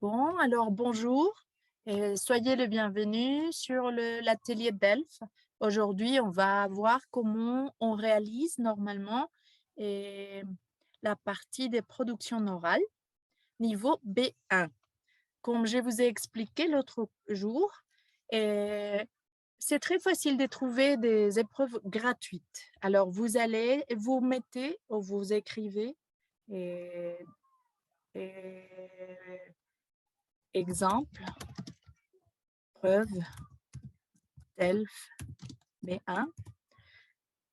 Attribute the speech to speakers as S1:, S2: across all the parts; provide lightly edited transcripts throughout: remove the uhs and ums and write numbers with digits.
S1: Bon, alors bonjour et soyez les bienvenus sur l'atelier DELF. Aujourd'hui, on va voir comment on réalise normalement eh, la partie des productions orales niveau B1. Comme je vous ai expliqué l'autre jour, eh, c'est très facile de trouver des épreuves gratuites. Alors, vous mettez ou vous écrivez eh, eh, exemple, preuve DELF B1.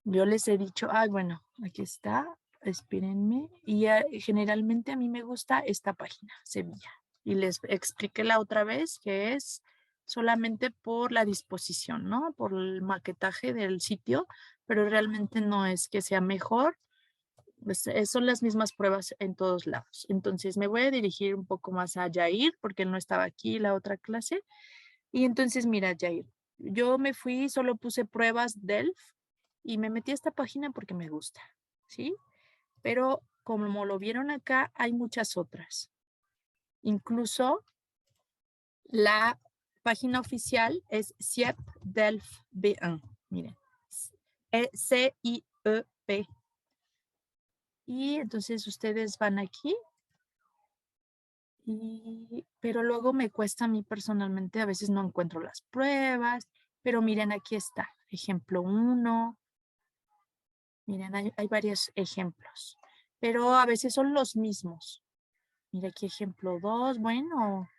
S1: Yo les he dicho, bueno, aquí está, espérenme. Y generalmente a mí me gusta esta página, Sevilla. Y les expliqué la otra vez que es solamente por la disposición, ¿no? Por el maquetaje del sitio, pero realmente no es que sea mejor. Son las mismas pruebas en todos lados. Entonces me voy a dirigir un poco más a Jair porque él no estaba aquí la otra clase. Y entonces, mira, Jair, yo me fui, solo puse pruebas DELF y me metí a esta página porque me gusta, ¿sí? Pero como lo vieron acá, hay muchas otras. Incluso la página oficial es CIEP DELF B1. Miren, CIEP. Y entonces ustedes van aquí pero luego me cuesta a mí personalmente, a veces no encuentro las pruebas, pero miren, aquí está, ejemplo uno. Miren, hay varios ejemplos, pero a veces son los mismos. Mira aquí ejemplo 2. Bueno,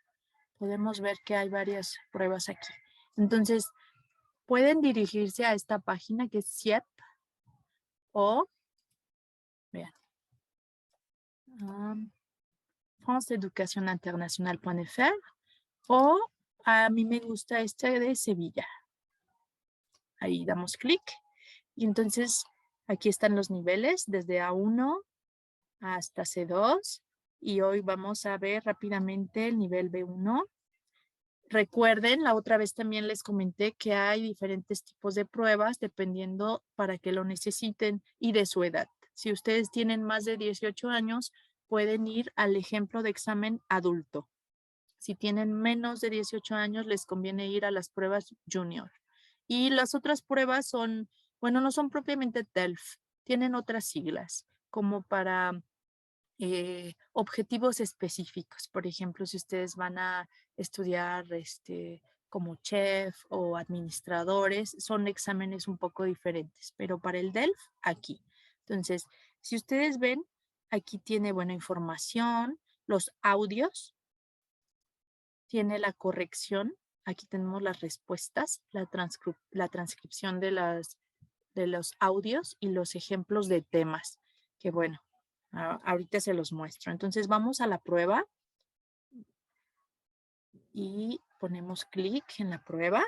S1: podemos ver que hay varias pruebas aquí. Entonces, pueden dirigirse a esta página que es CIEP o, vean, franceeducacioninternacional.fr o a mí me gusta este de Sevilla. Ahí damos clic y entonces aquí están los niveles desde A1 hasta C2 y hoy vamos a ver rápidamente el nivel B1. Recuerden, la otra vez también les comenté que hay diferentes tipos de pruebas dependiendo para qué lo necesiten y de su edad. Si ustedes tienen más de 18 años, pueden ir al ejemplo de examen adulto. Si tienen menos de 18 años, les conviene ir a las pruebas junior. Y las otras pruebas son, bueno, no son propiamente DELF, tienen otras siglas, como para objetivos específicos. Por ejemplo, si ustedes van a estudiar como chef o administradores, son exámenes un poco diferentes, pero para el DELF, aquí. Entonces, si ustedes ven, aquí tiene buena información, los audios, tiene la corrección, aquí tenemos las respuestas, la transcripción de los audios y los ejemplos de temas, que bueno, ahorita se los muestro. Entonces vamos a la prueba y ponemos clic en la prueba.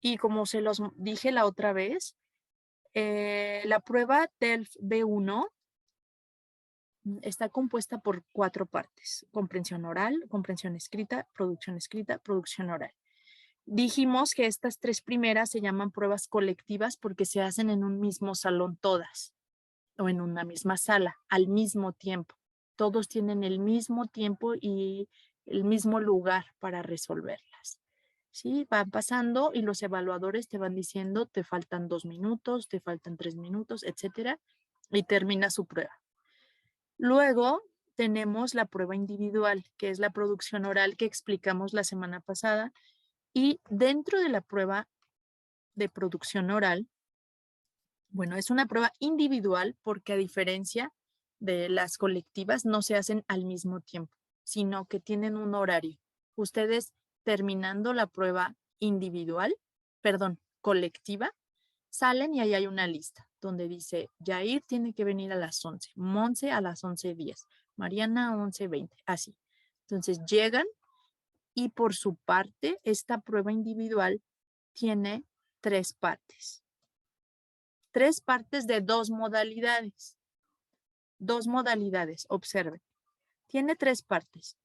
S1: Y como se los dije la otra vez, la prueba del B1 está compuesta por 4 partes: comprensión oral, comprensión escrita, producción oral. Dijimos que estas 3 primeras se llaman pruebas colectivas porque se hacen en un mismo salón todas o en una misma sala al mismo tiempo. Todos tienen el mismo tiempo y el mismo lugar para resolverlas. ¿Sí? Van pasando y los evaluadores te van diciendo, te faltan 2 minutos, te faltan 3 minutos, etcétera, y termina su prueba. Luego tenemos la prueba individual, que es la producción oral que explicamos la semana pasada. Y dentro de la prueba de producción oral, bueno, es una prueba individual porque a diferencia de las colectivas no se hacen al mismo tiempo, sino que tienen un horario. Ustedes terminando la prueba individual, perdón, colectiva, salen y ahí hay una lista donde dice, Jair tiene que venir a las 11, Monse a las 11:10, Mariana a 11:20, así. Entonces llegan y por su parte, esta prueba individual tiene 3 partes. 3 partes de 2 modalidades. 2 modalidades, observen. Tiene 3 partes: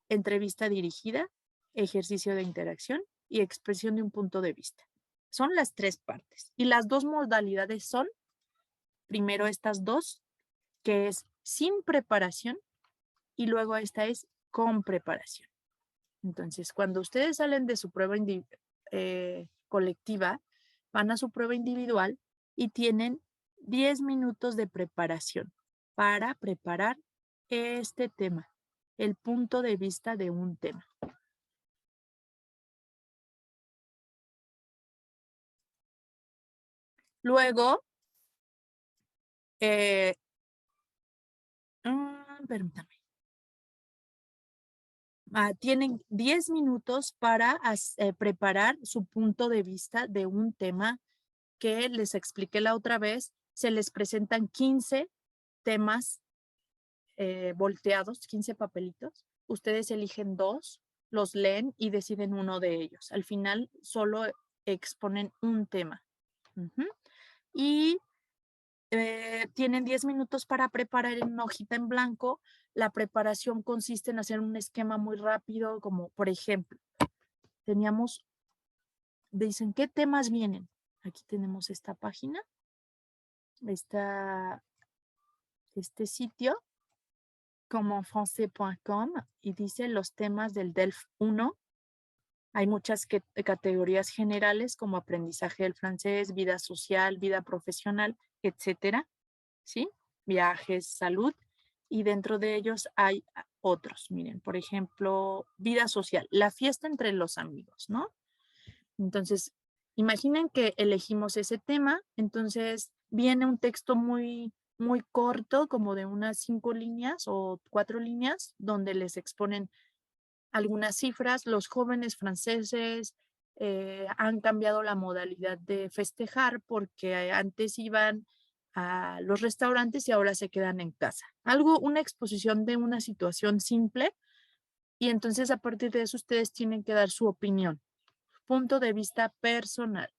S1: entrevista dirigida, ejercicio de interacción y expresión de un punto de vista. Son las 3 partes. Y las 2 modalidades son, primero estas 2, que es sin preparación, y luego esta es con preparación. Entonces, cuando ustedes salen de su prueba colectiva, van a su prueba individual y tienen 10 minutos de preparación para preparar este tema, el punto de vista de un tema. Luego, permítame. Tienen 10 minutos para preparar su punto de vista de un tema que les expliqué la otra vez. Se les presentan 15 temas volteados, 15 papelitos. Ustedes eligen 2, los leen y deciden uno de ellos. Al final solo exponen un tema. Y tienen 10 minutos para preparar en una hojita en blanco. La preparación consiste en hacer un esquema muy rápido, como por ejemplo, dicen, ¿qué temas vienen? Aquí tenemos esta página, este sitio, comenfrancais.com, y dice los temas del DELF 1. Hay muchas categorías generales como aprendizaje del francés, vida social, vida profesional, etcétera, ¿sí? Viajes, salud, y dentro de ellos hay otros. Miren, por ejemplo, vida social, la fiesta entre los amigos, ¿no? Entonces, imaginen que elegimos ese tema, entonces viene un texto muy, muy corto, como de unas 5 líneas o 4 líneas, donde les exponen algunas cifras. Los jóvenes franceses han cambiado la modalidad de festejar porque antes iban a los restaurantes y ahora se quedan en casa. Una exposición de una situación simple, y entonces a partir de eso ustedes tienen que dar su opinión, punto de vista personal.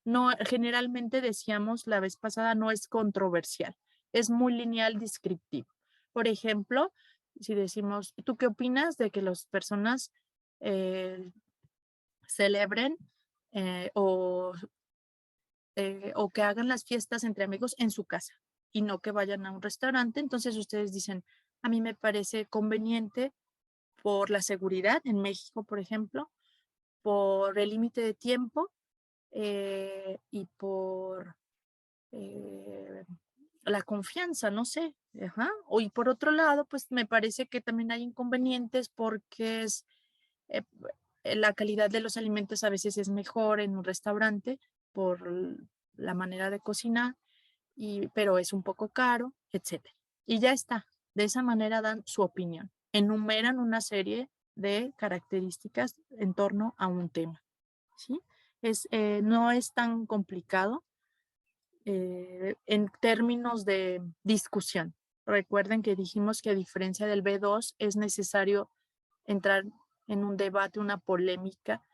S1: No, generalmente decíamos la vez pasada, no es controversial, es muy lineal, descriptivo. Por ejemplo, si decimos, ¿tú qué opinas de que las personas celebren eh, o, o que hagan las fiestas entre amigos en su casa y no que vayan a un restaurante? Entonces ustedes dicen, a mí me parece conveniente por la seguridad en México, por ejemplo, por el límite de tiempo y por la confianza, no sé. Ajá. Y por otro lado, pues me parece que también hay inconvenientes porque eh, la calidad de los alimentos a veces es mejor en un restaurante por la manera de cocinar, pero es un poco caro, etcétera. Y ya está. De esa manera dan su opinión. Enumeran una serie de características en torno a un tema. ¿Sí? No es tan complicado en términos de discusión. Recuerden que dijimos que a diferencia del B2 es necesario entrar en un debate, una polémica,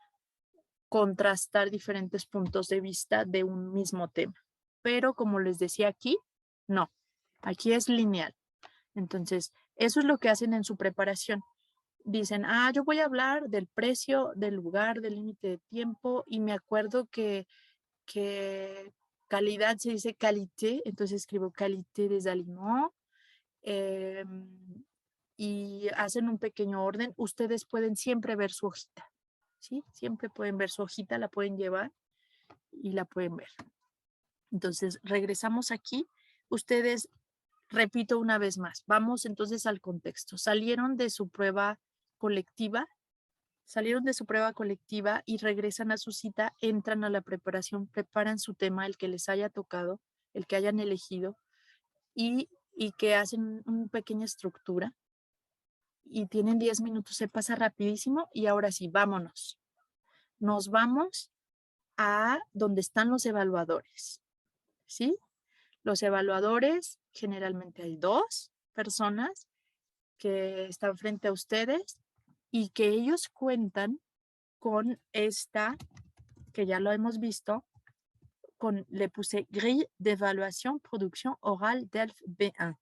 S1: contrastar diferentes puntos de vista de un mismo tema. Pero como les decía aquí, no, aquí es lineal. Entonces, eso es lo que hacen en su preparación. Dicen, yo voy a hablar del precio, del lugar, del límite de tiempo, y me acuerdo que calidad se dice qualité, entonces escribo qualité des aliments, y hacen un pequeño orden. Ustedes pueden siempre ver su hojita, ¿sí? Siempre pueden ver su hojita, la pueden llevar y la pueden ver. Entonces, regresamos aquí. Ustedes, repito una vez más, vamos entonces al contexto. Salieron de su prueba colectiva y regresan a su cita, entran a la preparación, preparan su tema, el que les haya tocado, el que hayan elegido, y que hacen una pequeña estructura y tienen 10 minutos, se pasa rapidísimo. Y ahora sí, vámonos. Nos vamos a donde están los evaluadores, ¿sí? Los evaluadores, generalmente hay 2 personas que están frente a ustedes y que ellos cuentan con esta, que ya lo hemos visto, le puse grille d'évaluation production orale DELF B1.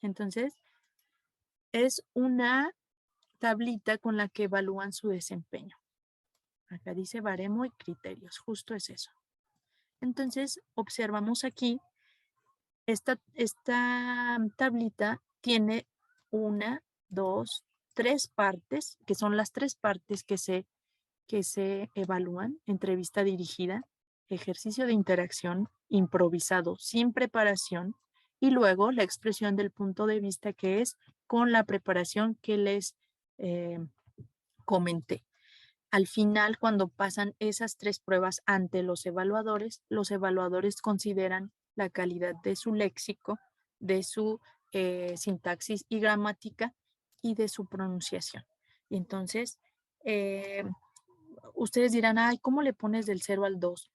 S1: Entonces, es una tablita con la que evalúan su desempeño. Acá dice baremo y criterios, justo es eso. Entonces, observamos aquí, esta tablita tiene 1, 2, 3 partes, que son las 3 partes que se evalúan: entrevista dirigida, ejercicio de interacción improvisado sin preparación y luego la expresión del punto de vista, que es con la preparación que les comenté. Al final, cuando pasan esas 3 pruebas ante los evaluadores consideran la calidad de su léxico, de su sintaxis y gramática y de su pronunciación. Y entonces, ustedes dirán, ay, ¿cómo le pones del 0 al 2?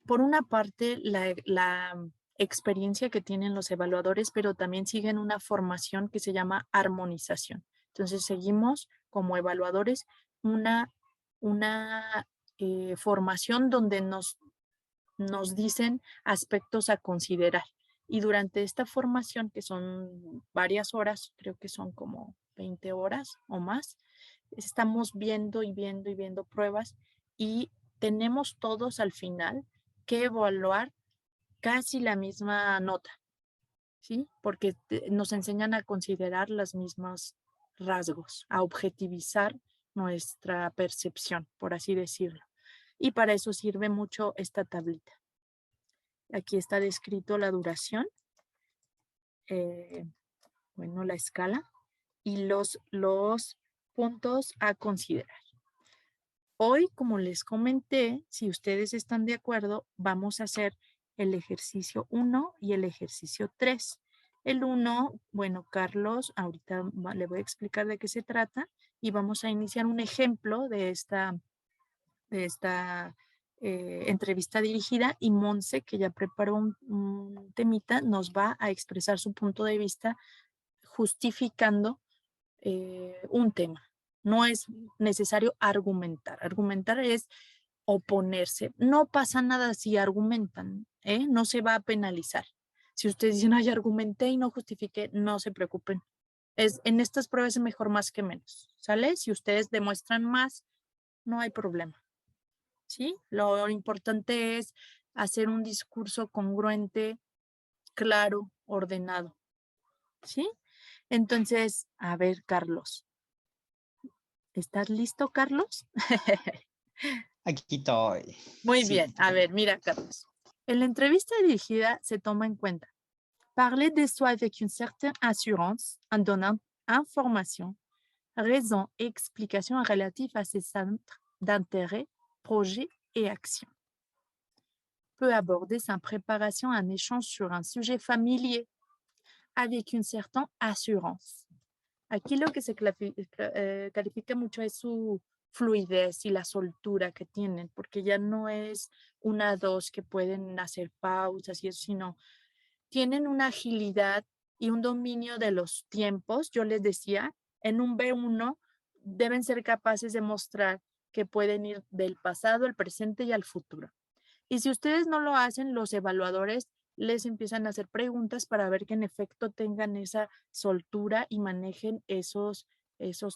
S1: Por una parte, la experiencia que tienen los evaluadores, pero también siguen una formación que se llama armonización. Entonces, seguimos como evaluadores una formación donde nos dicen aspectos a considerar. Y durante esta formación, que son varias horas, creo que son como 20 horas o más, estamos viendo y viendo y viendo pruebas y tenemos todos al final que evaluar casi la misma nota, ¿sí? Porque nos enseñan a considerar los mismos rasgos, a objetivizar nuestra percepción, por así decirlo. Y para eso sirve mucho esta tablita. Aquí está descrito la duración, bueno, la escala y los puntos a considerar. Hoy, como les comenté, si ustedes están de acuerdo, vamos a hacer el ejercicio 1 y el ejercicio 3. El 1, bueno, Carlos, ahorita le voy a explicar de qué se trata y vamos a iniciar un ejemplo de esta entrevista dirigida, y Monse, que ya preparó un temita, nos va a expresar su punto de vista justificando un tema. No es necesario argumentar. Argumentar es oponerse. No pasa nada si argumentan, ¿eh? No se va a penalizar. Si ustedes dicen, ay, argumenté y no justifiqué, no se preocupen. En estas pruebas es mejor más que menos, ¿sale? Si ustedes demuestran más, no hay problema, ¿sí? Lo importante es hacer un discurso congruente, claro, ordenado, ¿sí? Entonces, a ver, Carlos. ¿Estás listo, Carlos?
S2: Aquí estoy.
S1: Muy
S2: Sí.
S1: bien. A ver, mira, Carlos. En la entrevista dirigida se toma en cuenta parler de soi avec une certaine assurance en donnant informations, raisons et explications relatives à ses centres d'intérêt, projets et actions. Peut aborder sa préparation un échange sur un sujet familier avec une certaine assurance. Aquí lo que se califica mucho es su fluidez y la soltura que tienen, porque ya no es 1, 2 que pueden hacer pausas y eso, sino tienen una agilidad y un dominio de los tiempos. Yo les decía, en un B1 deben ser capaces de mostrar que pueden ir del pasado, al presente y al futuro. Y si ustedes no lo hacen, los evaluadores les empiezan a hacer preguntas para ver que en efecto tengan esa soltura y manejen esos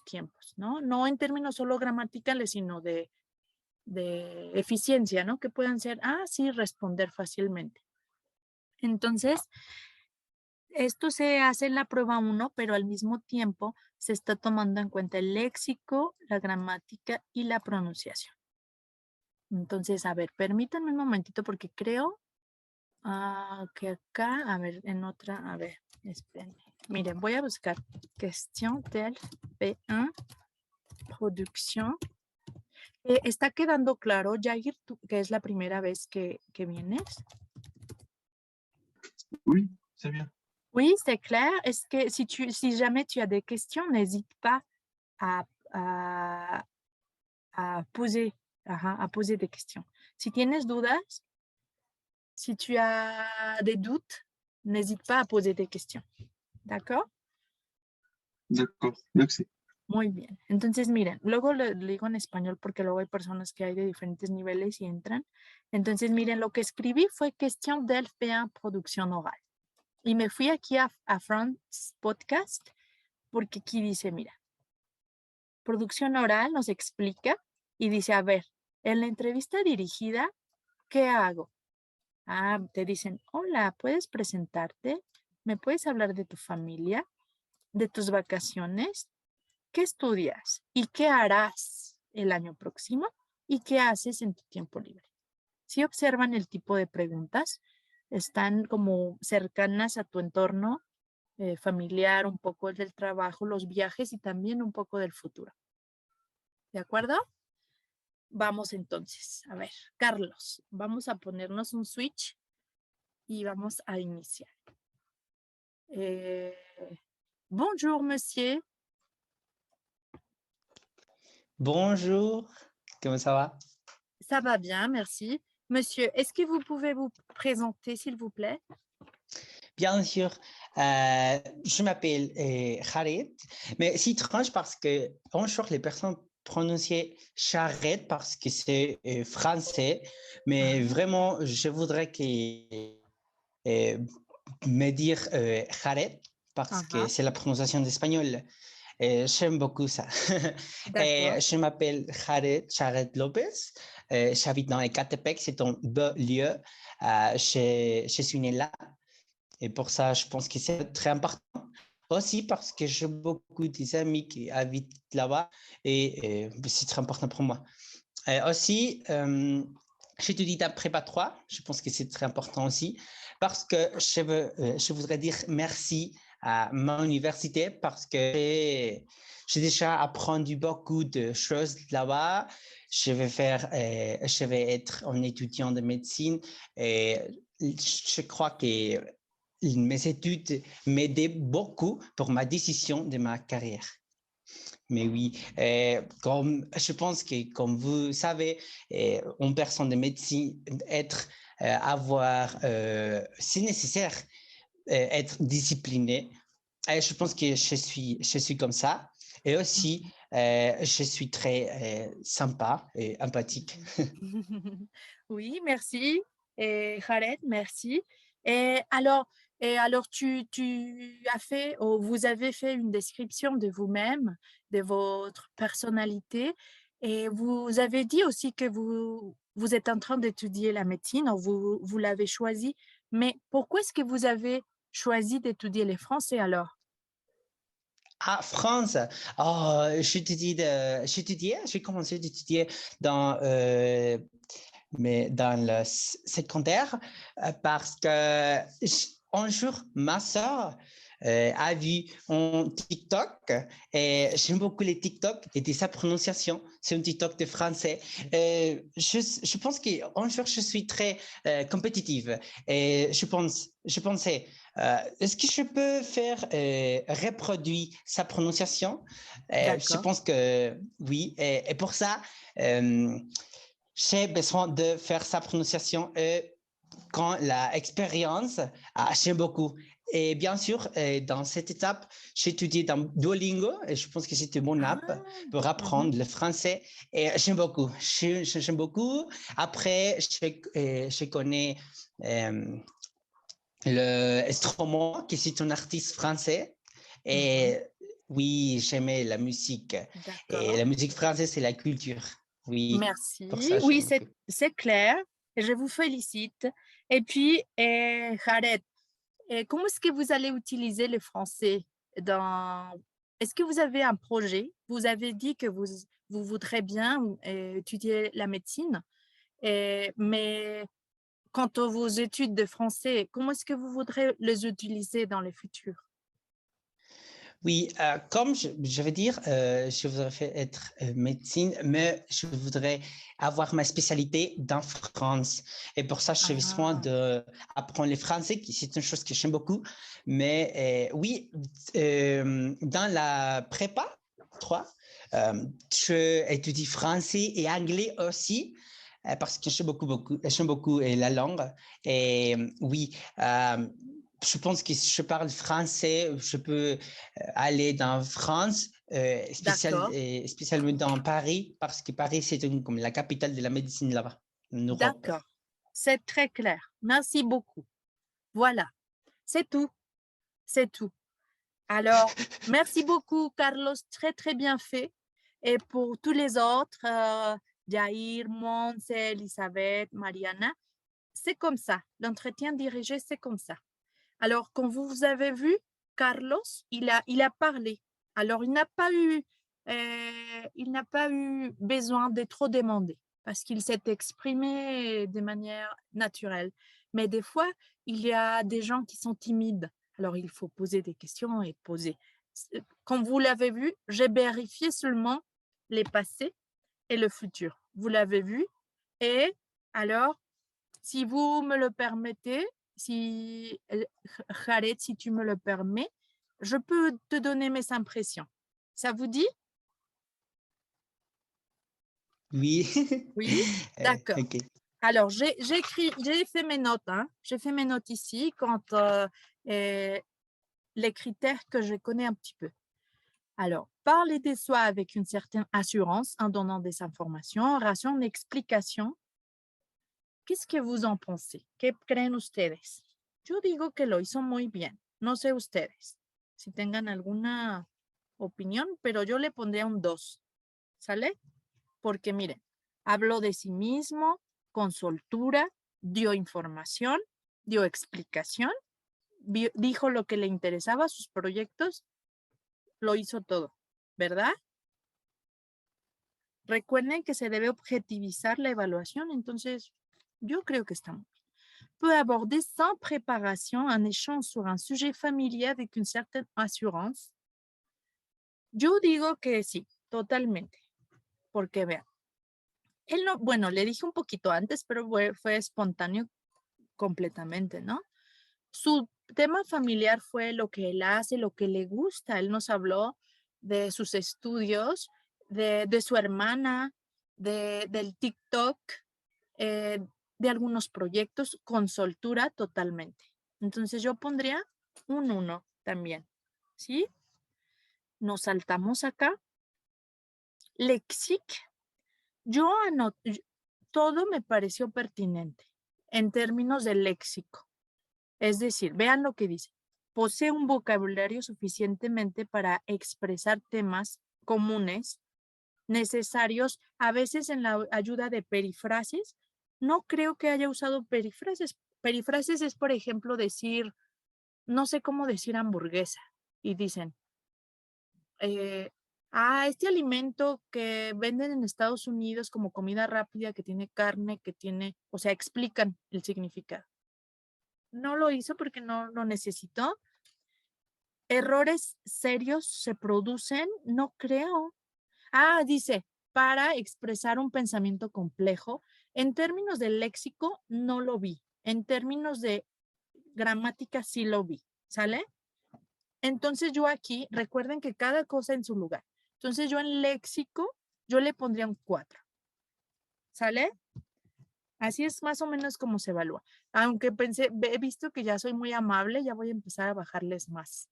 S1: tiempos, ¿no? No en términos solo gramaticales, sino de eficiencia, ¿no? Que puedan ser, sí, responder fácilmente. Entonces, esto se hace en la prueba 1, pero al mismo tiempo se está tomando en cuenta el léxico, la gramática y la pronunciación. Entonces, a ver, permítanme un momentito porque creo que acá, a ver, en otra, a ver, espérenme. Miren, voy a buscar question del B1, producción. ¿Está quedando claro, Jair, tú, que es la primera vez que vienes?
S3: Oui, c'est bien.
S1: Oui, c'est clair. Est-ce que si jamais tu as des questions, n'hésite pas à, poser, à poser des questions. Si tienes dudas, si tu as des doutes, n'hésite pas à poser des questions. ¿D'accord?
S3: D'accord, merci.
S1: Muy bien. Entonces, miren, luego le digo en español porque luego hay personas que hay de diferentes niveles y entran. Entonces, miren, lo que escribí fue question del B1 producción oral. Y me fui aquí a France Podcast porque aquí dice, mira, producción oral nos explica y dice, a ver, en la entrevista dirigida, ¿qué hago? Te dicen, hola, ¿puedes presentarte? ¿Me puedes hablar de tu familia? ¿De tus vacaciones? ¿qué estudias y qué harás el año próximo y qué haces en tu tiempo libre? Si observan el tipo de preguntas, están como cercanas a tu entorno familiar, un poco el del trabajo, los viajes y también un poco del futuro. ¿De acuerdo? Vamos entonces, a ver, Carlos, vamos a ponernos un switch y vamos a iniciar. Bonjour, monsieur.
S2: Bonjour, comment ça va?
S1: Ça va bien, merci. Monsieur, est-ce que vous pouvez vous présenter, s'il vous plaît?
S2: Bien sûr, je m'appelle Khaled, mais c'est étrange parce que bonjour, les personnes prononcent charrette parce que c'est français, mais vraiment, je voudrais que me dire Khaled parce que c'est la prononciation d'espagnol. J'aime beaucoup ça.
S1: D'accord.
S2: Je m'appelle Jared Lopez. J'habite dans Ecatepec, c'est un beau lieu. Je suis né là. Et pour ça, je pense que c'est très important. Aussi parce que j'ai beaucoup d'amis qui habitent là-bas et c'est très important pour moi. Aussi, j'étudie dans prépa 3. Je pense que c'est très important aussi parce que je voudrais dire merci à mon université parce que j'ai déjà appris beaucoup de choses là-bas. Je vais être un étudiant de médecine et je crois que mes études m'aidaient beaucoup pour ma décision de ma carrière. Mais oui, comme je pense que comme vous savez, une personne de médecine, c'est nécessaire, être discipliné. Je pense que je suis comme ça. Et aussi, je suis très sympa et empathique.
S1: Oui, merci. Khaled, merci. Alors tu as fait, ou vous avez fait une description de vous-même, de votre personnalité, et vous avez dit aussi que vous êtes en train d'étudier la médecine, ou vous l'avez choisi. Mais pourquoi est-ce que vous avez choisi d'étudier les français alors?
S2: Ah, France, oh, j'ai commencé d'étudier dans le secondaire parce que un jour, ma soeur a vu un TikTok et j'aime beaucoup les TikTok et de sa prononciation. C'est un TikTok de français. Je pense qu'un jour, je suis très compétitive et je pensais, est-ce que je peux faire reproduire sa prononciation? Je pense que oui. Et pour ça, j'ai besoin de faire sa prononciation quand l'expérience, j'aime beaucoup. Et bien sûr, dans cette étape, j'ai étudié dans Duolingo et je pense que c'était mon app pour apprendre le français. Et j'aime beaucoup. J'aime beaucoup. Après, je connais le Stromae, qui est un artiste français. Et oui, j'aimais la musique. Et la musique française, c'est la culture. Oui,
S1: Merci.
S2: pour ça,
S1: Oui,
S2: j'aime beaucoup.
S1: c'est clair. Je vous félicite. Et puis, Jared, comment est-ce que vous allez utiliser le français dans... Est-ce que vous avez un projet? Vous avez dit que vous voudrez bien étudier la médecine, mais quant à vos études de français, comment est-ce que vous voudrez les utiliser dans le futur?
S2: Oui, comme je veux dire, je voudrais être médecine, mais je voudrais avoir ma spécialité dans France. Et pour ça, j'ai besoin d'apprendre le français, qui c'est une chose que j'aime beaucoup. Mais oui, dans la prépa 3, je étudie français et anglais aussi. Parce que j'aime beaucoup la langue. Et oui, je pense que si je parle français, je peux aller dans France, spécialement dans Paris, parce que Paris, c'est comme la capitale de la médecine là-bas, en Europe.
S1: D'accord, c'est très clair. Merci beaucoup. Voilà, c'est tout. C'est tout. Alors, merci beaucoup, Carlos. Très, très bien fait. Et pour tous les autres, Jair, Montse, Elisabeth, Mariana, c'est comme ça. L'entretien dirigé, c'est comme ça. Alors, quand vous avez vu, Carlos, il a parlé. Alors, il n'a pas eu il n'a pas eu besoin de trop demander parce qu'il s'est exprimé de manière naturelle. Mais des fois, il y a des gens qui sont timides. Alors, il faut poser des questions et poser. Comme vous l'avez vu, j'ai vérifié seulement les passés et le futur. Vous l'avez vu. Et alors, si vous me le permettez, si Jared, si tu me le permets, je peux te donner mes impressions. Ça vous dit?
S2: Oui.
S1: Oui, d'accord.
S2: Ok.
S1: Alors, j'ai fait mes notes. Hein. J'ai fait mes notes ici quand les critères que je connais un petit peu. Alors, parler de soi avec une certaine assurance en donnant des informations, raison, explication. ¿Qué que vous en pensez? ¿Qué creen ustedes? Yo digo que lo hizo muy bien. No sé ustedes si tengan alguna opinión, pero yo le pondría un 2. ¿Sale? Porque miren, habló de sí mismo, con soltura, dio información, dio explicación, dijo lo que le interesaba, sus proyectos, lo hizo todo, ¿verdad? Recuerden que se debe objetivizar la evaluación, entonces yo creo que está muy bien. Peut aborder sans préparation un échange sur un sujet familier avec une certaine assurance. Yo digo que sí, totalmente, porque vean, él no, bueno, le dije un poquito antes, pero fue espontáneo completamente, ¿no? Su tema familiar fue lo que él hace, lo que le gusta. Él nos habló de sus estudios, de su hermana, del TikTok, de algunos proyectos con soltura totalmente. Entonces yo pondría un 1 también, ¿sí? Nos saltamos acá. Lexic, yo anoté, todo me pareció pertinente en términos de léxico. Es decir, vean lo que dice. Posee un vocabulario suficientemente para expresar temas comunes necesarios, a veces en la ayuda de perifrases. No creo que haya usado perifrases. Perifrases es, por ejemplo, decir, no sé cómo decir hamburguesa. Y dicen, este alimento que venden en Estados Unidos como comida rápida, que tiene carne, que tiene, o sea, explican el significado. No lo hizo porque no lo necesitó. Errores serios se producen, no creo. Dice, para expresar un pensamiento complejo. En términos de léxico, no lo vi. En términos de gramática, sí lo vi. ¿Sale? Entonces yo aquí, recuerden que cada cosa en su lugar. Entonces yo en léxico, yo le pondría un 4. ¿Sale? Así es más o menos como se evalúa. Aunque he visto que ya soy muy amable, ya voy a empezar a bajarles más.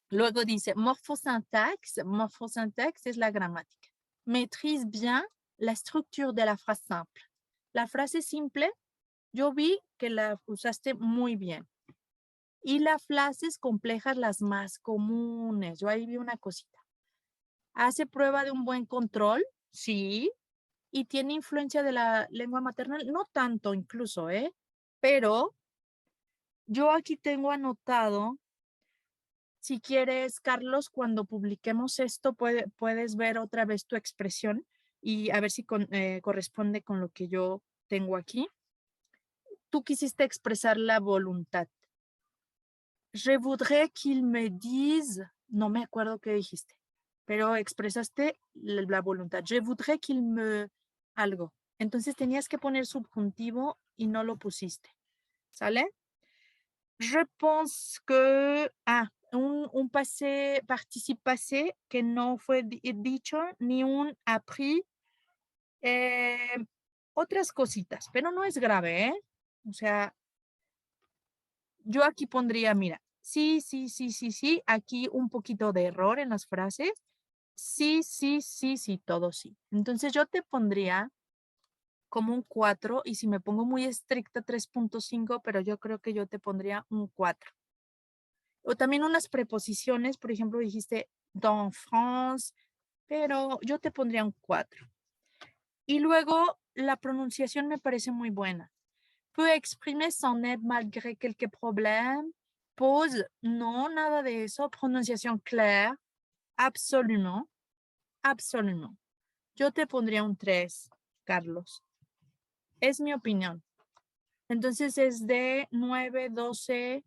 S1: Luego dice, morphosyntaxe. Morphosyntaxe es la gramática. Maîtrise bien la estructura de la frase simple. La frase simple, yo vi que la usaste muy bien. Y las frases complejas, las más comunes. Yo ahí vi una cosita. Hace prueba de un buen control, sí. Y tiene influencia de la lengua maternal, no tanto incluso, pero yo aquí tengo anotado, si quieres, Carlos, cuando publiquemos esto, puedes ver otra vez tu expresión y a ver si corresponde con lo que yo tengo aquí. Tú quisiste expresar la voluntad. Je voudrais qu'il me dise, no me acuerdo qué dijiste, pero expresaste la voluntad. Je voudrais qu'il me algo. Entonces tenías que poner subjuntivo y no lo pusiste. ¿Sale? Je pense que, un passé, participe passé que no fue dicho, ni un appris, otras cositas, pero no es grave, O sea, yo aquí pondría, mira, sí, sí, sí, sí, sí, aquí un poquito de error en las frases. Sí, sí, sí, sí, todo sí. Entonces yo te pondría como un 4 y si me pongo muy estricta 3.5, pero yo creo que yo te pondría un 4. O también unas preposiciones, por ejemplo, dijiste dans France, pero yo te pondría un 4. Y luego la pronunciación me parece muy buena. Peut exprimer son aide malgré quelques problèmes. Pause, no, nada de eso. Pronunciación claire. Absolument. Absolument. Yo te pondría un 3, Carlos. Es mi opinión. Entonces es de 9, 12,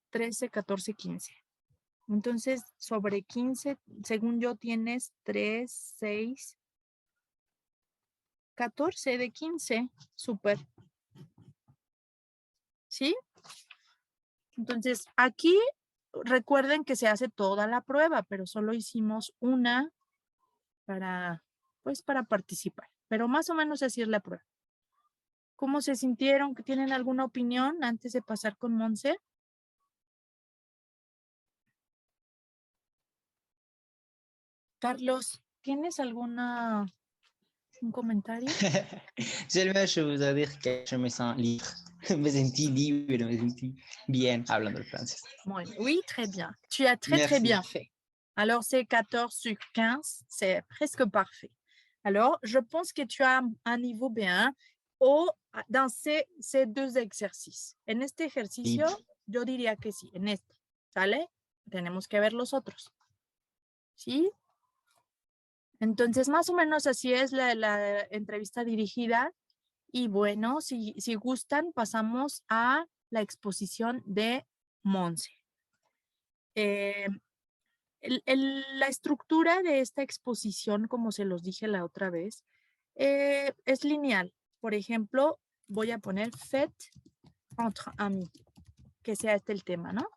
S1: 13, 14, 15. Entonces, sobre 15, según yo, tienes 3, 6, 14 de 15. Súper. ¿Sí? Entonces, aquí recuerden que se hace toda la prueba, pero solo hicimos una para, pues, para participar. Pero más o menos así es la prueba. ¿Cómo se sintieron? ¿Tienen alguna opinión antes de pasar con Monse? Carlos, ¿tienes un comentario?
S2: Seulement, je voudrais dire que je me sens libre. Me sentí libre, me sentí bien hablando el francés.
S1: Oui, très bien. Tu as très, très
S2: Merci.
S1: bien fait. Alors, c'est 14 sur 15, c'est presque parfait. Alors, je pense que tu as un niveau B1 dans ces deux exercices. En este ejercicio, yo diría que sí, en este, ¿sale? Tenemos que ver los otros. ¿Sí? Entonces, más o menos así es la entrevista dirigida. Y bueno, si gustan, pasamos a la exposición de Monse. La estructura de esta exposición, como se los dije la otra vez, es lineal. Por ejemplo, voy a poner fête entre amis, que sea este el tema, ¿no?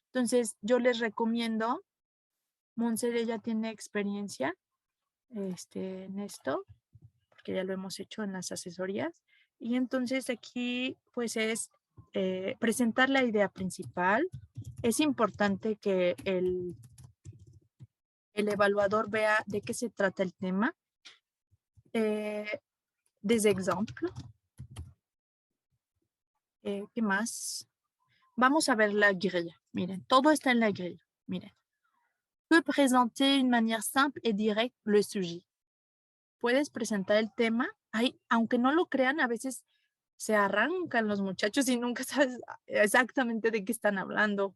S1: Entonces, yo les recomiendo, Monse ya tiene experiencia en esto, porque ya lo hemos hecho en las asesorías. Y entonces aquí, pues es presentar la idea principal. Es importante que el evaluador vea de qué se trata el tema. Des exemples. ¿Qué más? Vamos a ver la grilla. Miren, todo está en la grilla. Miren. Peut présenter d'une manière simple et directe le sujet. Puedes presentar el tema. Aunque no lo crean, a veces se arrancan los muchachos y nunca sabes exactamente de qué están hablando.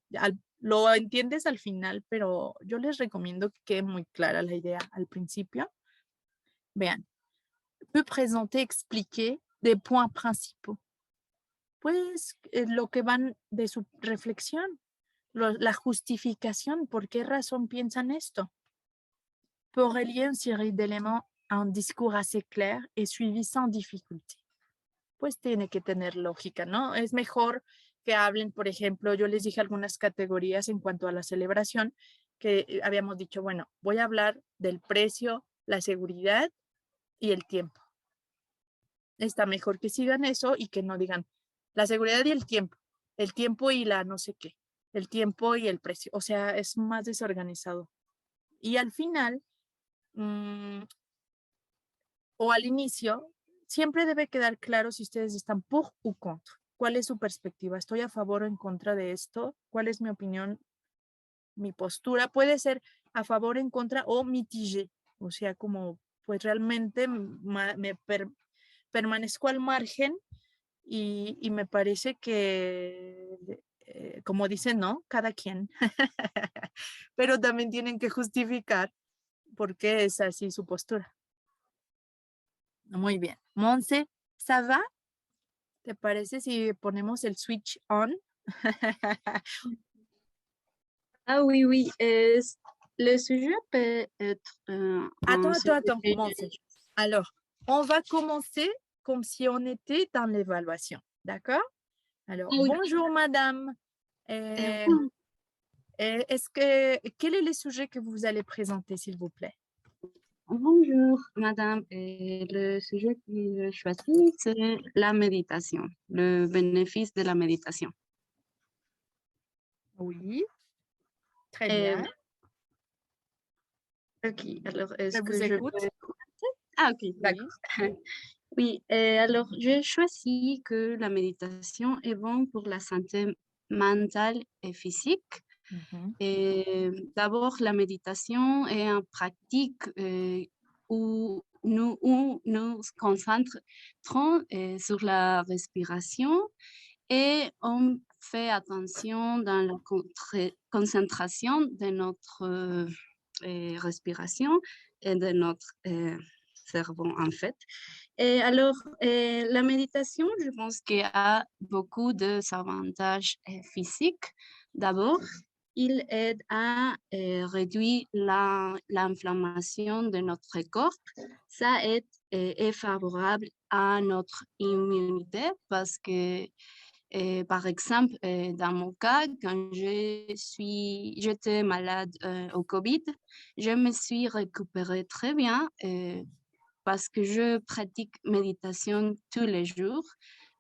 S1: Lo entiendes al final, pero yo les recomiendo que quede muy clara la idea al principio. Vean, peut présenter, expliquer des points principaux. Pues lo que van de su reflexión, la justificación, por qué razón piensan esto. Peut relier une série d'éléments a un discours assez clair et suivi sans difficulté. Pues tiene que tener lógica, ¿no? Es mejor que hablen, por ejemplo, yo les dije algunas categorías en cuanto a la celebración, que habíamos dicho, bueno, voy a hablar del precio, la seguridad y el tiempo. Está mejor que sigan eso y que no digan la seguridad y el tiempo y la no sé qué, el tiempo y el precio. O sea, es más desorganizado. Y al final, o al inicio, siempre debe quedar claro si ustedes están pour ou contre. ¿Cuál es su perspectiva? ¿Estoy a favor o en contra de esto? ¿Cuál es mi opinión? Mi postura puede ser a favor, en contra o mitigé. O sea, como pues realmente permanezco al margen y me parece que, como dicen, ¿no? Cada quien. Pero también tienen que justificar por qué es así su postura. Muy bien. Monse, ¿ça va? ¿Te parece si ponemos el switch on?
S4: Ah oui, oui. Le sujet peut être...
S1: Attends, Monse. Alors, on va commencer comme si on était dans l'évaluation. D'accord? Alors,
S4: oui.
S1: Bonjour madame. Quel est le sujet que vous allez présenter, s'il vous plaît?
S4: Bonjour, madame. Le sujet que j'ai choisi, c'est la méditation, le bénéfice de la méditation.
S1: Oui. Très bien.
S4: Ok, alors est-ce
S1: Je
S4: que
S1: vous
S4: je
S1: écoute.
S4: peux commencer? Ah, ok, d'accord. Oui, alors j'ai choisi que la méditation est bonne pour la santé mentale et physique. D'abord, la méditation est une pratique où nous nous concentrons sur la respiration et on fait attention dans la concentration de notre respiration et de notre cerveau, en fait. Et alors, la méditation, je pense qu'il a beaucoup d'avantages physiques. D'abord, il aide à réduire l'inflammation de notre corps. Ça est favorable à notre immunité parce que, par exemple, dans mon cas, quand j'étais malade au COVID, je me suis récupérée très bien parce que je pratique méditation tous les jours.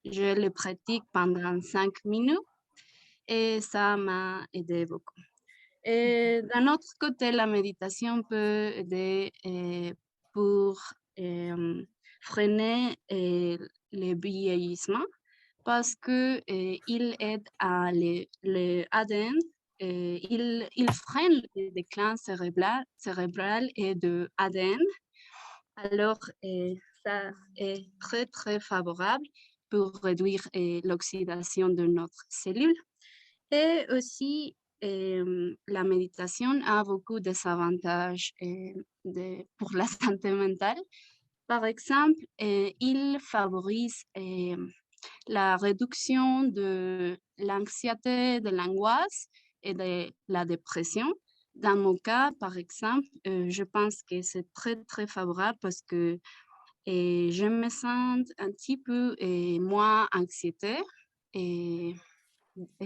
S4: Je le pratique pendant 5 minutes et ça m'a aidé beaucoup. Et d'un autre côté, la méditation peut aider pour freiner le vieillissement parce qu'il aide à l'ADN, il freine le déclin cérébral et de ADN. Alors, ça est très, très favorable pour réduire l'oxydation de notre cellule. Et aussi, la méditation a beaucoup d'avantages pour la santé mentale. Par exemple, il favorise la réduction de l'anxiété, de l'angoisse et de la dépression. Dans mon cas, par exemple, je pense que c'est très, très favorable parce que je me sens un petit peu moins anxiété. Et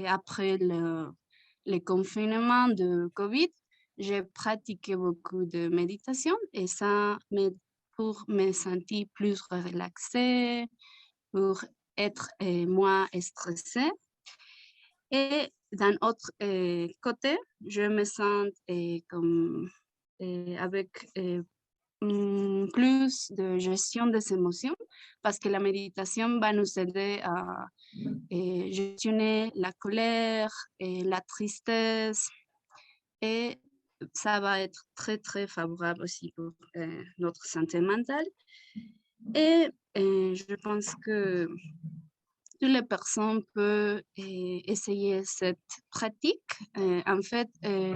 S4: après le confinement de COVID, j'ai pratiqué beaucoup de méditation et ça m'aide pour me sentir plus relaxée, pour être moins stressée. Et d'un autre côté, je me sens comme avec plus de gestion des émotions parce que la méditation va nous aider à gestionner la colère et la tristesse et ça va être très très favorable aussi pour notre santé mentale. Et je pense que toutes les personnes peuvent essayer cette pratique. En fait,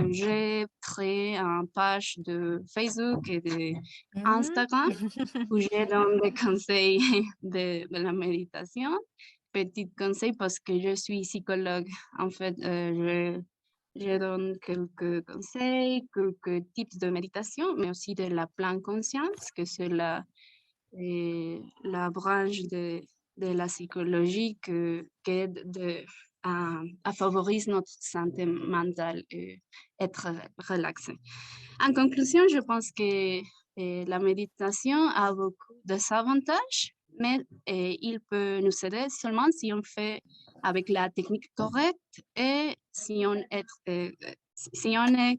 S4: j'ai créé une page de Facebook et d'Instagram où je donne des conseils de la méditation. Petit conseil parce que je suis psychologue. En fait, je donne quelques conseils, quelques tips de méditation, mais aussi de la pleine conscience, que c'est la branche de la psychologie qui aide à favoriser notre santé mentale et être relaxé. En conclusion, je pense que la méditation a beaucoup d'avantages, mais il peut nous aider seulement si on fait avec la technique correcte et si on est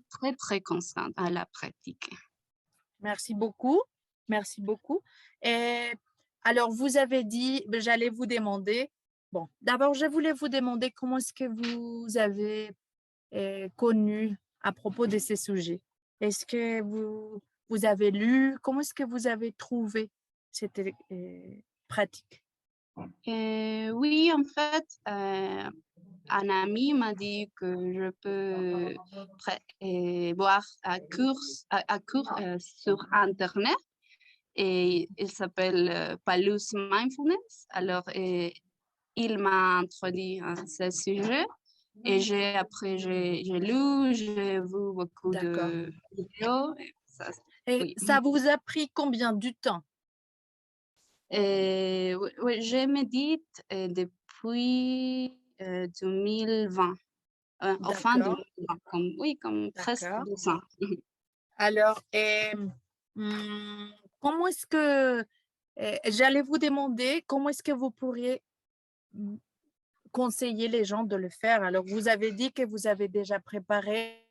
S4: très, très constant à la pratique.
S1: Merci beaucoup. Merci beaucoup. Et alors, vous avez dit, j'allais vous demander, bon, d'abord, je voulais vous demander comment est-ce que vous avez connu à propos de ces sujets. Est-ce que vous avez lu? Comment est-ce que vous avez trouvé cette pratique?
S4: Oui, en fait, un ami m'a dit que je peux voir un cours sur Internet et il s'appelle Palus Mindfulness. Alors, il m'a introduit à ce sujet et après, j'ai lu, j'ai vu beaucoup de vidéos.
S1: Et ça vous a pris combien de temps?
S4: Oui, je médite depuis 2020, au fin 2020, comme presque 2 ans.
S1: Alors, comment est-ce que, j'allais vous demander, comment est-ce que vous pourriez conseiller les gens de le faire? Alors, vous avez dit que vous avez déjà préparé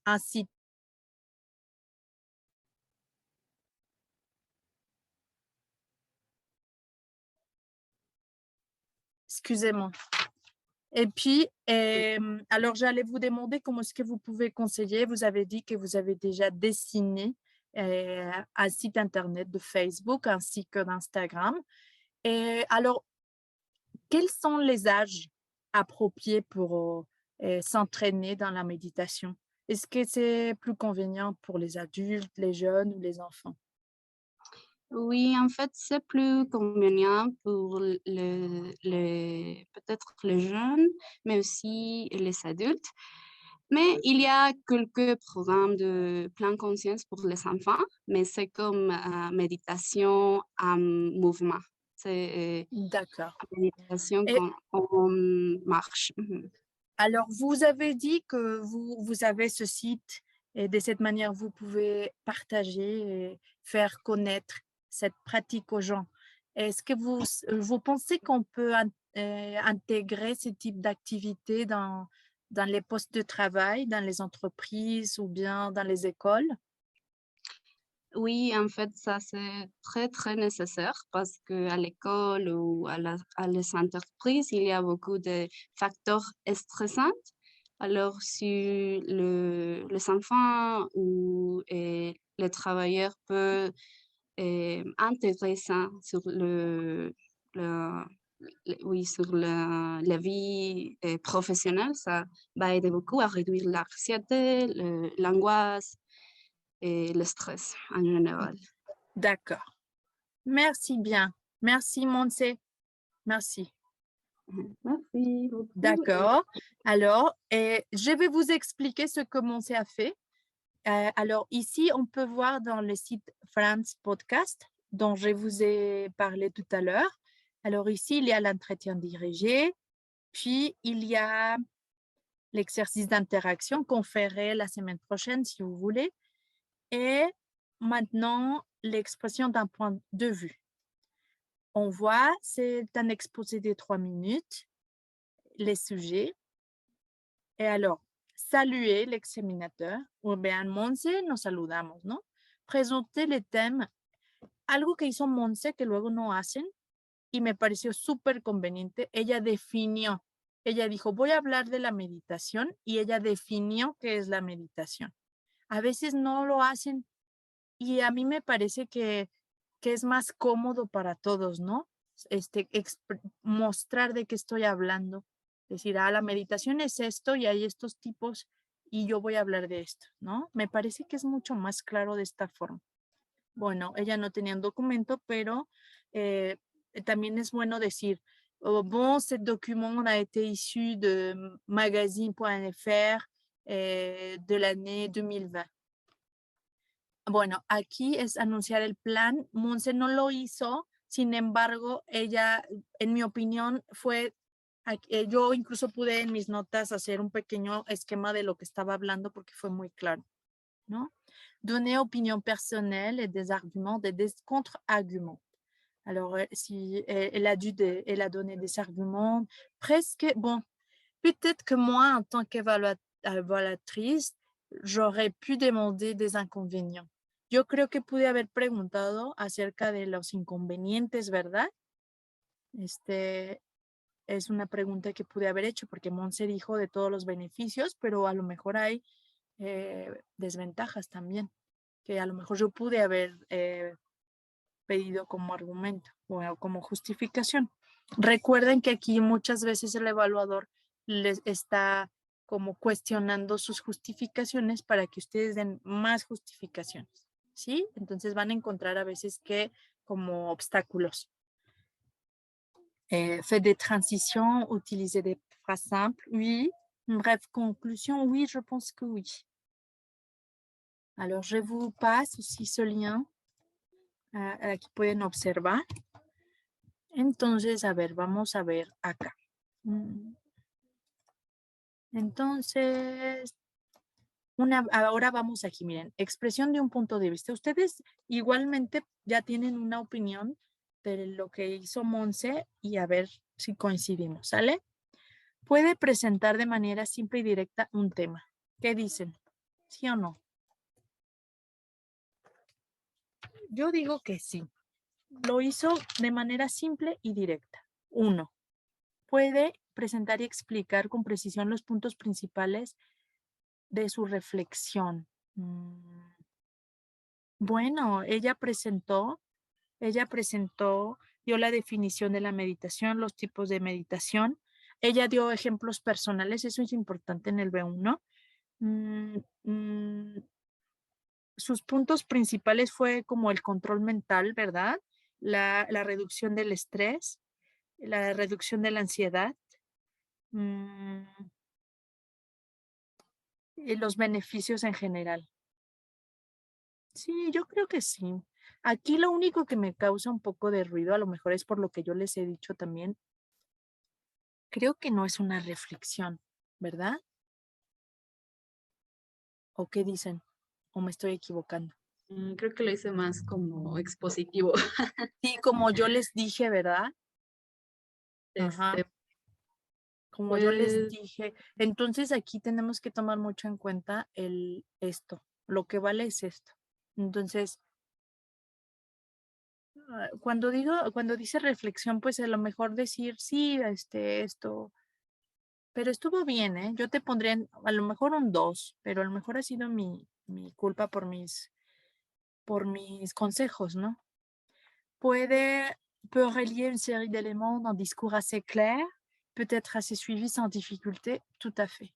S1: un site. Excusez-moi. Et puis, alors j'allais vous demander comment est-ce que vous pouvez conseiller. Vous avez dit que vous avez déjà dessiné un site internet de Facebook ainsi que d'Instagram. Et alors, quels sont les âges approprié pour s'entraîner dans la méditation? Est-ce que c'est plus convenient pour les adultes, les jeunes ou les enfants?
S4: Oui, en fait, c'est plus convenient pour peut-être les jeunes, mais aussi les adultes. Mais il y a quelques programmes de pleine conscience pour les enfants, mais c'est comme méditation en mouvement. C'est
S1: D'accord.
S4: méditation
S1: Et
S4: quand on marche. Mhm.
S1: alors, vous avez dit que vous avez ce site et de cette manière, vous pouvez partager et faire connaître cette pratique aux gens. Est-ce que vous pensez qu'on peut intégrer ce type d'activité dans les postes de travail, dans les entreprises ou bien dans les écoles?
S4: Oui, en fait, ça c'est très, très nécessaire parce qu'à l'école ou à les entreprises, il y a beaucoup de facteurs stressants. Alors, si les enfants ou les travailleurs peuvent intégrer ça sur le- oui, sur la vie professionnelle, ça va aider beaucoup à réduire l'anxiété, l'angoisse et le stress en général.
S1: D'accord. Merci bien. Merci, Montse. Merci.
S4: Merci beaucoup.
S1: D'accord. Alors, je vais vous expliquer ce que Montse a fait. Alors, ici, on peut voir dans le site France Podcast, dont je vous ai parlé tout à l'heure. Alors, ici, il y a l'entretien dirigé, puis il y a l'exercice d'interaction qu'on ferait la semaine prochaine, si vous voulez. Et maintenant, l'expression d'un point de vue. On voit, c'est un exposé de 3 minutes, les sujets. Et alors, saluer l'examinateur, o bien Monse, nos saludamos, ¿no? Presenté el tema, algo que hizo Monse que luego no hacen y me pareció súper conveniente. Ella definió, ella dijo, voy a hablar de la meditación y ella definió qué es la meditación. A veces no lo hacen y a mí me parece que es más cómodo para todos, ¿no? Mostrar de qué estoy hablando. Decir, la meditación es esto y hay estos tipos y yo voy a hablar de esto, ¿no? Me parece que es mucho más claro de esta forma. Bueno, ella no tenía un documento, pero también es bueno decir, oh, bon, ce document a été issu de magazine.fr de l'année 2020. Bueno, aquí es anunciar el plan. Monse no lo hizo, sin embargo, ella, en mi opinión, yo incluso pude en mis notas hacer un pequeño esquema de lo que estaba hablando porque fue muy claro, ¿no? Donner opinion personnelle et des arguments, des contre-arguments. Alors, si elle a donné des arguments presque, bon, peut-être que moi, en tant qu'évaluatrice, j'aurais pu demander des inconvénients. Yo creo que pude haber preguntado acerca de los inconvenientes, ¿verdad? Es una pregunta que pude haber hecho porque Monse dijo de todos los beneficios, pero a lo mejor hay desventajas también, que a lo mejor yo pude haber pedido como argumento o como justificación. Recuerden que aquí muchas veces el evaluador les está como cuestionando sus justificaciones para que ustedes den más justificaciones, ¿sí? Entonces van a encontrar a veces que como obstáculos. Fait des transitions, utiliser des phrases simples, oui. Une brève conclusion, oui, je pense que oui. Alors, je vous passe aussi ce lien. Aquí pueden observar. Entonces, a ver, vamos a ver acá. Entonces, ahora vamos aquí, miren, expresión de un punto de vista. Ustedes igualmente ya tienen una opinión de lo que hizo Monse y a ver si coincidimos, ¿sale? Puede presentar de manera simple y directa un tema. ¿Qué dicen? ¿Sí o no? Yo digo que sí. Lo hizo de manera simple y directa. 1. Puede presentar y explicar con precisión los puntos principales de su reflexión. Bueno, ella presentó, dio la definición de la meditación, los tipos de meditación. ella dio ejemplos personales, eso es importante en el B1. Sus puntos principales fue como el control mental, ¿verdad? La reducción del estrés, la reducción de la ansiedad, y los beneficios en general. Sí, yo creo que sí. Aquí lo único que me causa un poco de ruido, a lo mejor es por lo que yo les he dicho también, creo que no es una reflexión, ¿verdad? ¿O qué dicen? ¿O me estoy equivocando?
S4: Creo que lo hice más como expositivo.
S1: Sí, como yo les dije, ¿verdad? Ajá.
S4: Este,
S1: Como yo les
S4: pues,
S1: dije. Entonces aquí tenemos que tomar mucho en cuenta esto. Lo que vale es esto. Entonces, cuando dice reflexión, pues a lo mejor decir, sí, esto, pero estuvo bien, ¿eh? Yo te pondría a lo mejor un 2, pero a lo mejor ha sido mi culpa por mis consejos, ¿no? Peut relier une série d'éléments d'un discours assez clair, peut être assez suivi sans difficulté, tout à fait.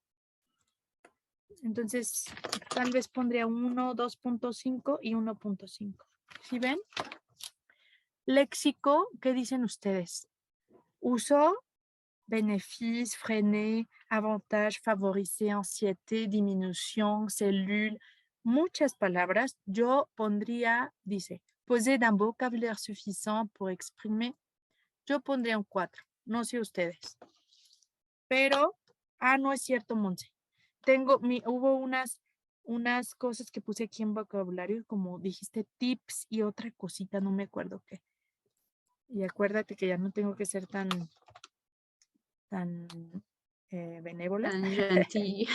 S1: Entonces, tal vez pondría 1, 2.5 y 1.5. ¿Sí ven? Léxico, ¿qué dicen ustedes? Uso, bénéfice, freiner, avantage, favoriser, ansiété, diminution, cellule, muchas palabras. Yo pondría, dice, poser d'un vocabulaire suffisant pour exprimer. Yo pondría un 4, no sé ustedes. Pero, no es cierto, Monse. Hubo unas cosas que puse aquí en vocabulario, como dijiste tips y otra cosita, no me acuerdo qué. Y acuérdate que ya no tengo que ser tan benévola.
S4: tan gentil.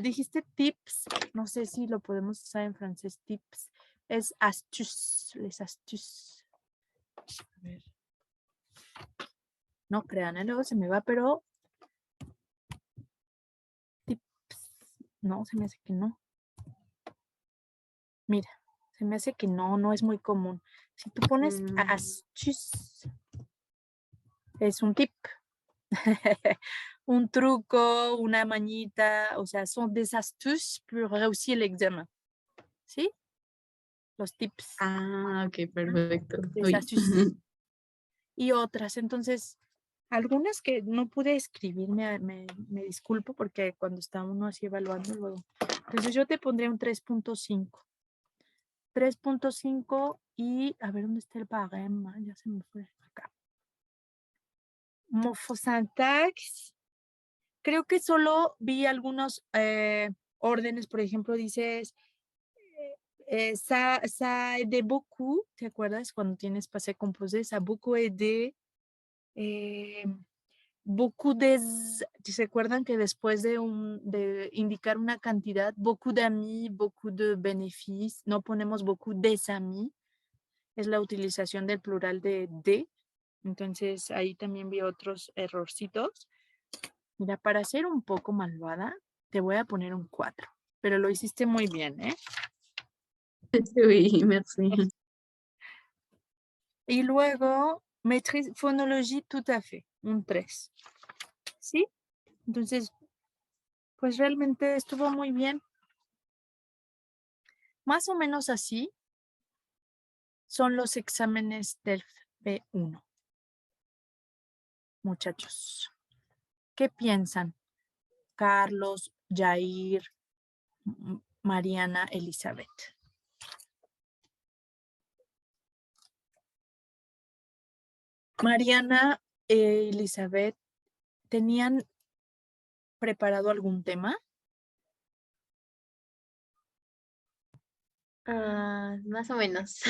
S1: Dijiste tips, no sé si lo podemos usar en francés, tips. Es astuces, les astuces. A ver. No crean, luego se me va, pero tips. No, se me hace que no. Mira, se me hace que no es muy común. Si tú pones astuce, es un tip. Un truco, una mañita, o sea, son des astuces pour réussir l'examen. ¿Sí? Los tips.
S4: Ok, perfecto.
S1: Des
S4: Uy.
S1: astuces. Y otras, entonces, algunas que no pude escribir, me disculpo porque cuando está uno así evaluando luego. Entonces yo te pondré un 3.5. 3.5 y a ver dónde está el barème. Ya se me fue acá. Morphosintax. Creo que solo vi algunos órdenes, por ejemplo, dices ça aide beaucoup, ¿te acuerdas? Cuando tienes passé composé, ça a beaucoup aidé. Beaucoup des, ¿se acuerdan que después de indicar una cantidad, beaucoup d'amis, beaucoup de bénéfices, no ponemos beaucoup des amis? Es la utilización del plural de. Entonces ahí también vi otros errorcitos. Mira, para ser un poco malvada, te voy a poner un 4, pero lo hiciste muy bien, ¿eh?
S4: Oui, merci.
S1: Y luego, maîtrise, fonología, tout à fait, un 3. ¿Sí? Entonces, pues realmente estuvo muy bien. Más o menos así son los exámenes del B1. Muchachos, ¿qué piensan? Carlos, Jair, Mariana, Elizabeth. Mariana, Elizabeth, ¿tenían preparado algún tema?
S5: Más o menos.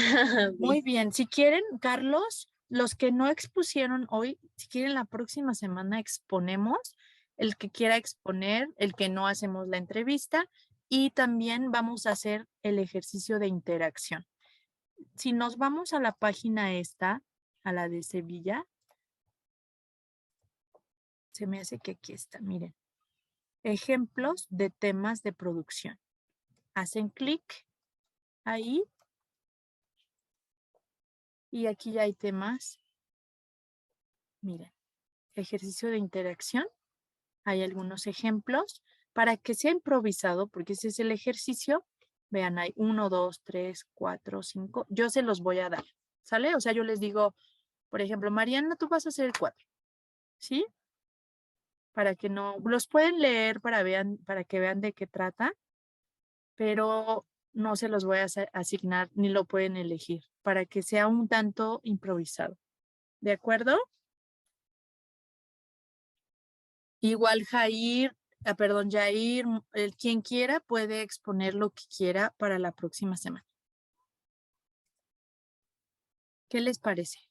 S1: Muy bien. Si quieren, Carlos, los que no expusieron hoy, si quieren la próxima semana exponemos, el que quiera exponer, el que no hacemos la entrevista y también vamos a hacer el ejercicio de interacción. Si nos vamos a la página esta, a la de Sevilla, se me hace que aquí está, miren. Ejemplos de temas de producción. Hacen clic ahí y aquí ya hay temas. Miren, ejercicio de interacción. Hay algunos ejemplos para que sea improvisado, porque ese es el ejercicio. Vean, hay 1, 2, 3, 4, 5. Yo se los voy a dar, ¿sale? O sea, yo les digo, por ejemplo, Mariana, tú vas a hacer el 4, ¿sí? Para que no, los pueden leer para que vean de qué trata, pero no se los voy a asignar ni lo pueden elegir, para que sea un tanto improvisado. ¿De acuerdo? Igual Jair, el quien quiera puede exponer lo que quiera para la próxima semana. ¿Qué les parece?